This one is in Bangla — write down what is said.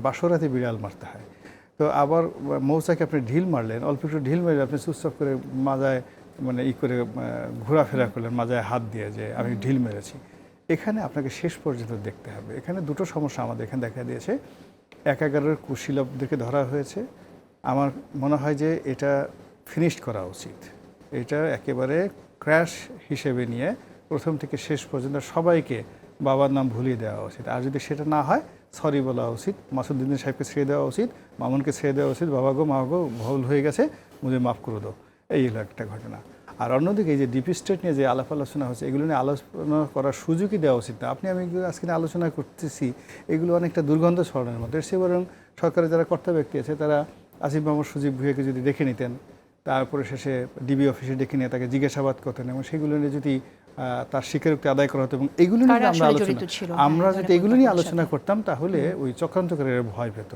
বাসরাতে বিড়াল মারতে হয়। তো আবার মৌচাকে আপনি ঢিল মারলেন, অল্প একটু ঢিল মেরে আপনি চুপচাপ করে মাজায় মানে করে ঘোরাফেরা করলেন মাজায় হাত দিয়ে যে আমি ঢিল মেরেছি। এখানে আপনাকে শেষ পর্যন্ত দেখতে হবে। এখানে দুটো সমস্যা আমাদের এখানে দেখা দিয়েছে। ১/১১-এর কুশীলবদেরকে ধরা হয়েছে। আমার মনে হয় যে এটা ফিনিশড করা উচিত। এটা একেবারে ক্র্যাশ হিসেবে নিয়ে প্রথম থেকে শেষ পর্যন্ত সবাইকে বাবার নাম ভুলিয়ে দেওয়া উচিত। আর যদি সেটা না হয় সরি বলা উচিত, মাসুদ্দিন সাহেবকে ছেড়ে দেওয়া উচিত, মামুনকে ছেড়ে দেওয়া উচিত, বাবা গো মা গো ভুল হয়ে গেছে, মুঝে মাফ করে দাও। এই হলো একটা ঘটনা। আর অন্যদিকে এই যে ডিপ স্টেট নিয়ে যে আলাপ আলোচনা হচ্ছে, এগুলো নিয়ে আলোচনা করার সুযোগই দেওয়া উচিত না। আপনি আমি আজকে আলোচনা করতেছি, এগুলো অনেকটা দুর্গন্ধ ছড়ানোর মতো। সে বরং সরকারের যারা কর্তা ব্যক্তি আছে তারা আসিফ মাহমুদ সজীব ভুঁইয়াকে যদি দেখে নিতেন, তারপরে শেষে ডিবি অফিসে ডেকে নিয়ে তাকে জিজ্ঞাসাবাদ করতেন এবং সেগুলো নিয়ে যদি তার স্বীকারোক্তি আদায় করা হতো এবং এগুলো নিয়ে আমরা যদি এগুলো নিয়ে আলোচনা করতাম তাহলে ওই চক্রান্তকারীরা ভয় পেত।